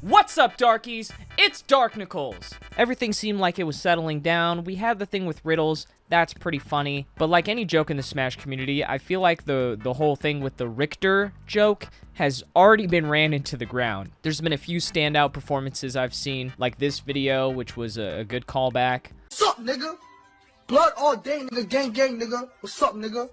What's up, darkies? It's Darknicals. Everything seemed like it was settling down. We had the thing with riddles. That's pretty funny. But like any joke in the Smash community, I feel like the whole thing with the Richter joke has already been ran into the ground. There's been a few standout performances I've seen, like this video, which was a good callback. What's up, nigga? Blood all day, nigga. Gang, gang, nigga. What's up, nigga?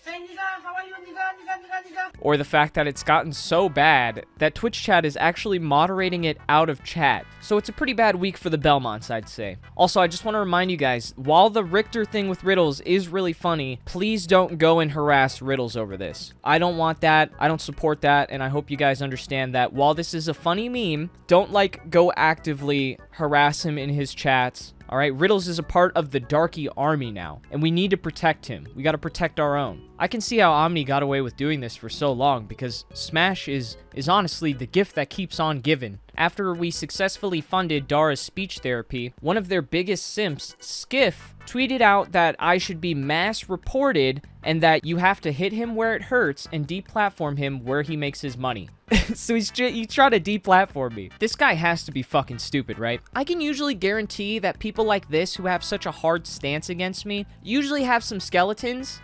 Hey nigga, how are you, nigga? Or the fact that it's gotten so bad that Twitch chat is actually moderating it out of chat. So it's a pretty bad week for the Belmonts, I'd say. Also, I just want to remind you guys, while the Richter thing with riddles is really funny, please don't go and harass riddles over this. I don't want that, I don't support that, and I hope you guys understand that while this is a funny meme, don't go actively harass him in his chats. Alright, Riddles is a part of the Darky army now, and we need to protect him. We gotta protect our own. I can see how Omni got away with doing this for so long, because Smash is honestly the gift that keeps on giving. After we successfully funded Dara's speech therapy, one of their biggest simps, Skiff, tweeted out that I should be mass reported and that you have to hit him where it hurts and deplatform him where he makes his money. So he's trying to deplatform me. This guy has to be fucking stupid, right? I can usually guarantee that people like this who have such a hard stance against me usually have some skeletons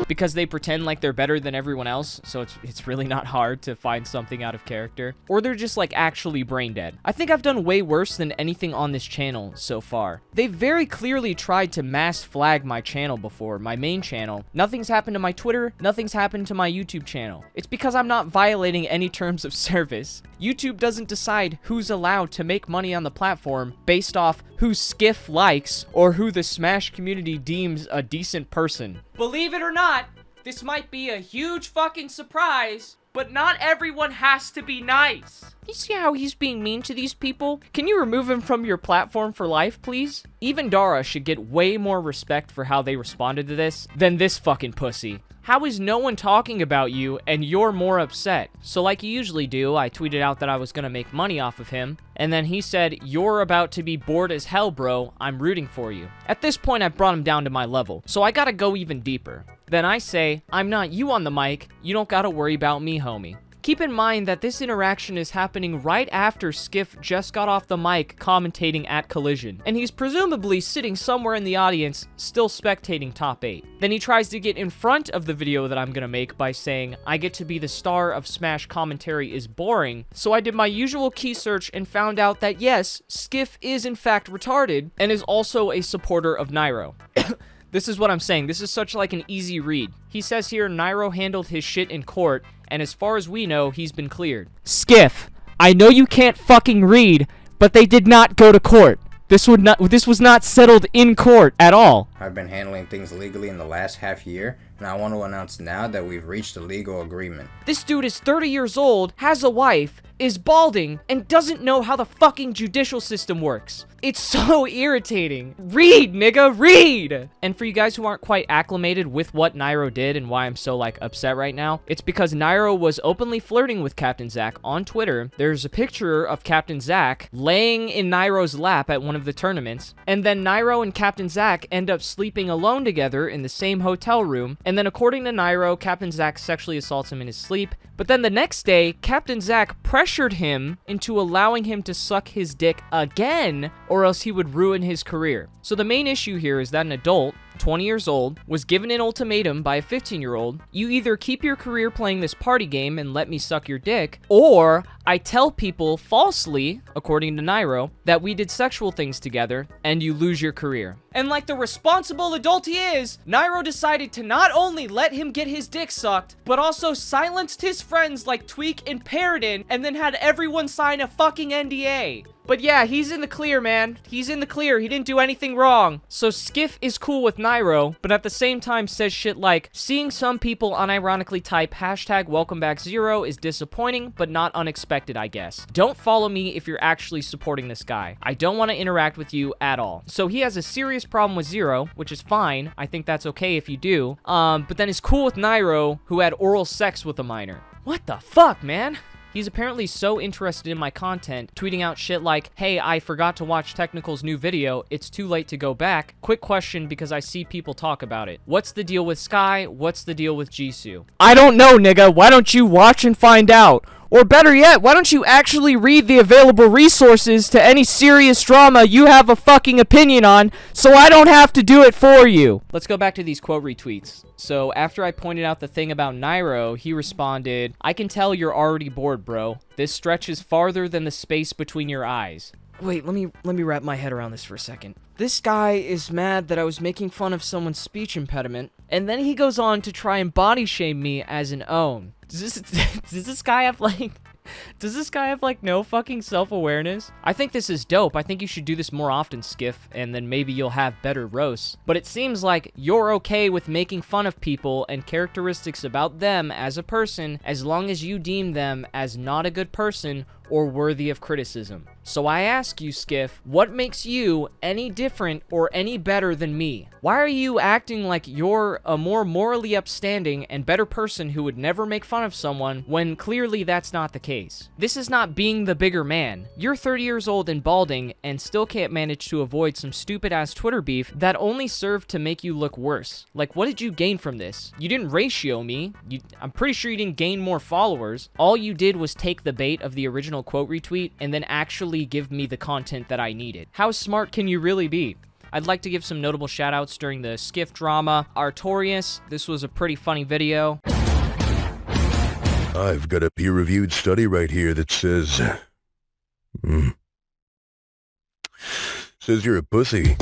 because they pretend like they're better than everyone else, so it's really not hard to find something out of character. Or they're just like actually brain dead. I think I've done way worse than anything on this channel so far. They very clearly tried to mass flag my channel before, my main channel. Nothing's happened to my Twitter, nothing's happened to my YouTube channel. It's because I'm not violating any terms of service. YouTube doesn't decide who's allowed to make money on the platform based off who Skiff likes or who the Smash community deems a decent person. Believe it or not, this might be a huge fucking surprise, but not everyone has to be nice. You see how he's being mean to these people? Can you remove him from your platform for life, please? Even Dara should get way more respect for how they responded to this than this fucking pussy. How is no one talking about you and you're more upset? So like you usually do, I tweeted out that I was gonna make money off of him, and then he said, "You're about to be bored as hell, bro. I'm rooting for you." At this point, I brought him down to my level, so I gotta go even deeper. Then I say, "I'm not you on the mic. You don't gotta worry about me, homie." Keep in mind that this interaction is happening right after Skiff just got off the mic commentating at Collision, and he's presumably sitting somewhere in the audience, still spectating top 8. Then he tries to get in front of the video that I'm gonna make by saying, "I get to be the star of Smash commentary is boring," so I did my usual key search and found out that yes, Skiff is in fact retarded, and is also a supporter of Nairo. This is what I'm saying. This is such like an easy read. He says here Nairo handled his shit in court, and as far as we know, he's been cleared. Skiff, I know you can't fucking read, but they did not go to court. This was not settled in court at all. I've been handling things legally in the last half year, and I want to announce now that we've reached a legal agreement. This dude is 30 years old, has a wife, is balding, and doesn't know how the fucking judicial system works. It's so irritating. Read, nigga, read! And for you guys who aren't quite acclimated with what Nairo did and why I'm so, upset right now, it's because Nairo was openly flirting with Captain Zack on Twitter. There's a picture of Captain Zack laying in Nairo's lap at one of the tournaments, and then Nairo and Captain Zack end up sleeping alone together in the same hotel room, and then according to Nairo, Captain Zack sexually assaults him in his sleep, but then the next day, Captain Zack pressured him into allowing him to suck his dick again, or else he would ruin his career. So the main issue here is that an adult, 20 years old, was given an ultimatum by a 15-year-old. You either keep your career playing this party game and let me suck your dick, or I tell people falsely, according to Nairo, that we did sexual things together and you lose your career. And like the responsible adult he is, Nairo decided to not only let him get his dick sucked, but also silenced his friends like Tweak and Paradin, and then had everyone sign a fucking NDA. But yeah, he's in the clear, man. He's in the clear. He didn't do anything wrong. So Skiff is cool with Nairo, but at the same time says shit like, seeing some people unironically type #WelcomeBack0 is disappointing, but not unexpected, I guess. Don't follow me if you're actually supporting this guy. I don't want to interact with you at all. So he has a serious problem with Zero, which is fine. I think that's okay if you do. But then is cool with Nairo, who had oral sex with a minor. What the fuck, man? He's apparently so interested in my content, tweeting out shit like, "Hey, I forgot to watch Technical's new video. It's too late to go back. Quick question because I see people talk about it. What's the deal with Sky? What's the deal with Jisoo?" I don't know, nigga. Why don't you watch and find out? Or better yet, why don't you actually read the available resources to any serious drama you have a fucking opinion on, so I don't have to do it for you? Let's go back to these quote retweets. So after I pointed out the thing about Nairo, he responded, "I can tell you're already bored, bro. This stretches farther than the space between your eyes." Wait, let me wrap my head around this for a second. This guy is mad that I was making fun of someone's speech impediment, and then he goes on to try and body shame me as an own. Does this guy have like no fucking self-awareness? I think this is dope. I think you should do this more often, Skiff, and then maybe you'll have better roasts. But it seems like you're okay with making fun of people and characteristics about them as a person as long as you deem them as not a good person or worthy of criticism. So I ask you, Skiff, what makes you any different or any better than me? Why are you acting like you're a more morally upstanding and better person who would never make fun of someone when clearly that's not the case? This is not being the bigger man. You're 30 years old and balding and still can't manage to avoid some stupid ass Twitter beef that only served to make you look worse. Like, what did you gain from this? You didn't ratio me. I'm pretty sure you didn't gain more followers. All you did was take the bait of the original quote retweet and then actually give me the content that I needed. How smart can you really be? I'd like to give some notable shoutouts during the Skiff drama. Artorius, this was a pretty funny video. I've got a peer-reviewed study right here that says... says you're a pussy.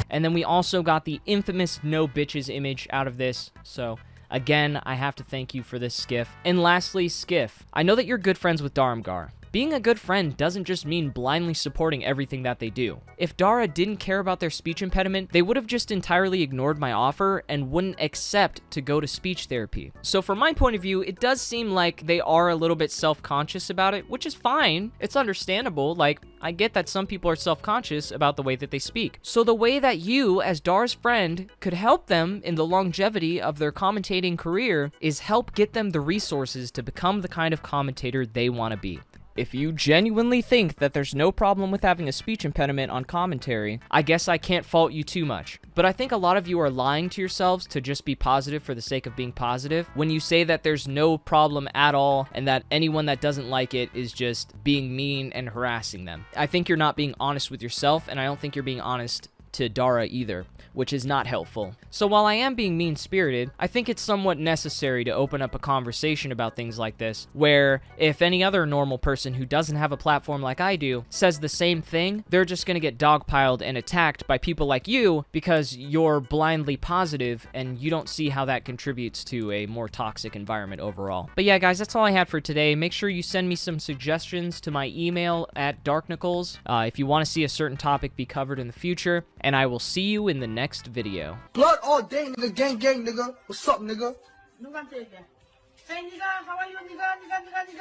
And then we also got the infamous no bitches image out of this, so... Again, I have to thank you for this, Skiff. And lastly, Skiff, I know that you're good friends with Darmgar. Being a good friend doesn't just mean blindly supporting everything that they do. If Dara didn't care about their speech impediment, they would have just entirely ignored my offer and wouldn't accept to go to speech therapy. So from my point of view, it does seem like they are a little bit self-conscious about it, which is fine. It's understandable. Like, I get that some people are self-conscious about the way that they speak. So the way that you, as Dara's friend, could help them in the longevity of their commentating career is help get them the resources to become the kind of commentator they want to be. If you genuinely think that there's no problem with having a speech impediment on commentary, I guess I can't fault you too much. But I think a lot of you are lying to yourselves to just be positive for the sake of being positive when you say that there's no problem at all and that anyone that doesn't like it is just being mean and harassing them. I think you're not being honest with yourself, and I don't think you're being honest to Dara either, which is not helpful. So while I am being mean-spirited, I think it's somewhat necessary to open up a conversation about things like this, where if any other normal person who doesn't have a platform like I do says the same thing, they're just gonna get dogpiled and attacked by people like you because you're blindly positive and you don't see how that contributes to a more toxic environment overall. But yeah, guys, that's all I had for today. Make sure you send me some suggestions to my email at Darknicals if you want to see a certain topic be covered in the future, and I will see you in the next video. Blood all day, nigga. Gang, gang, nigga. What's up, nigga? Hey, nigga, how are you, nigga?